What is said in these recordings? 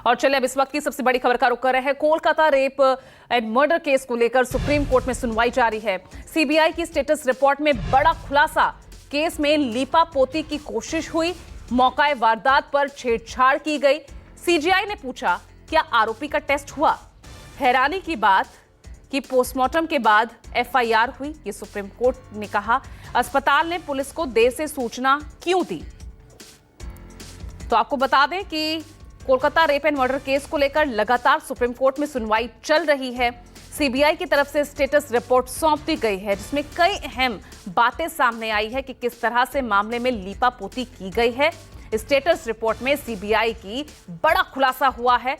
और चलिए अब इस वक्त की सबसे बड़ी खबर का रुख कर रहे हैं। Kolkata rape and murder case को लेकर सुप्रीम कोर्ट में सुनवाई जारी है। सीबीआई की स्टेटस रिपोर्ट में बड़ा खुलासा। केस में लीपापोती की कोशिश हुई, मौकाए वारदात पर छेड़छाड़ की गई। सीजीआई ने पूछा क्या आरोपी का टेस्ट हुआ। हैरानी की बात कि पोस्टमार्टम के बाद एफआईआर हुई, ये सुप्रीम कोर्ट ने कहा। अस्पताल ने पुलिस को देर से सूचना क्यों दी। तो आपको बता दें कि Kolkata rape and murder case को लेकर लगातार सुप्रीम कोर्ट में सुनवाई चल रही है। सीबीआई की तरफ से स्टेटस रिपोर्ट सौंप दी गई है, जिसमें कई अहम बातें सामने आई है कि किस तरह से मामले में लीपापोती की गई है। स्टेटस रिपोर्ट में सीबीआई की बड़ा खुलासा हुआ है।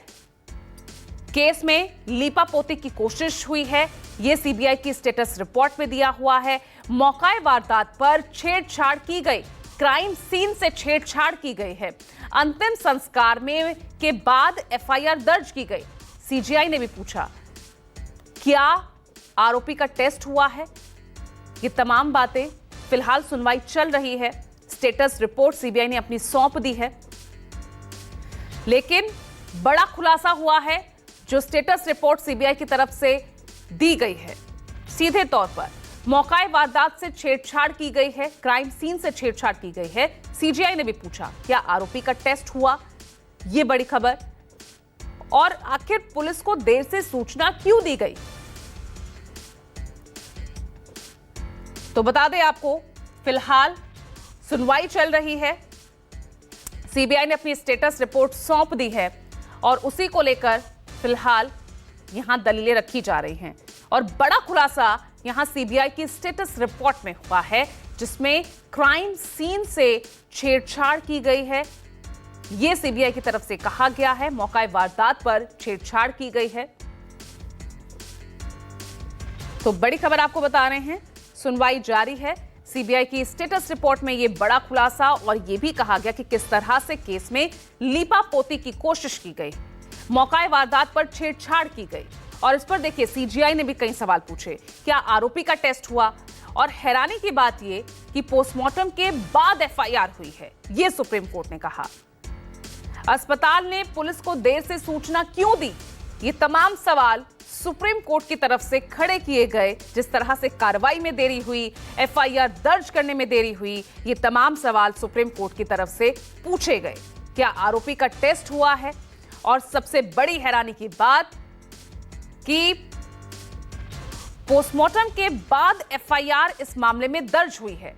केस में लीपापोती की कोशिश हुई है, यह सीबीआई की स्टेटस रिपोर्ट में दिया हुआ है। मौकाए वारदात पर छेड़छाड़ की गई, क्राइम सीन से छेड़छाड़ की गई है। अंतिम संस्कार में के बाद एफआईआर दर्ज की गई। सीजीआई ने भी पूछा क्या आरोपी का टेस्ट हुआ है। ये तमाम बातें फिलहाल सुनवाई चल रही है। स्टेटस रिपोर्ट सीबीआई ने अपनी सौंप दी है, लेकिन बड़ा खुलासा हुआ है जो स्टेटस रिपोर्ट सीबीआई की तरफ से दी गई है। सीधे तौर पर मौकाए वारदात से छेड़छाड़ की गई है, क्राइम सीन से छेड़छाड़ की गई है। सीजीआई ने भी पूछा क्या आरोपी का टेस्ट हुआ, यह बड़ी खबर। और आखिर पुलिस को देर से सूचना क्यों दी गई। तो बता दें आपको, फिलहाल सुनवाई चल रही है। सीबीआई ने अपनी स्टेटस रिपोर्ट सौंप दी है और उसी को लेकर फिलहाल यहां दलीलें रखी जा रही हैं। और बड़ा खुलासा यहां सीबीआई की स्टेटस रिपोर्ट में हुआ है, जिसमें क्राइम सीन से छेड़छाड़ की गई है। यह सीबीआई की तरफ से कहा गया है। मौकाए वारदात पर छेड़छाड़ की गई है। तो बड़ी खबर आपको बता रहे हैं, सुनवाई जारी है। सीबीआई की स्टेटस रिपोर्ट में यह बड़ा खुलासा और यह भी कहा गया कि किस तरह से केस में लीपापोती की कोशिश की गई, मौकाए वारदात पर छेड़छाड़ की गई। और इस पर देखिए सीजीआई ने भी कई सवाल पूछे, क्या आरोपी का टेस्ट हुआ। और हैरानी की बात यह कि पोस्टमार्टम के बाद एफआईआर हुई है, यह सुप्रीम कोर्ट ने कहा। अस्पताल ने पुलिस को देर से सूचना क्यों दी। ये तमाम सवाल सुप्रीम कोर्ट की तरफ से खड़े किए गए। जिस तरह से कार्रवाई में देरी हुई, एफआईआर दर्ज करने में देरी हुई, ये तमाम सवाल सुप्रीम कोर्ट की तरफ से पूछे गए। क्या आरोपी का टेस्ट हुआ है। और सबसे बड़ी हैरानी की बात कि पोस्टमार्टम के बाद एफआईआर इस मामले में दर्ज हुई है।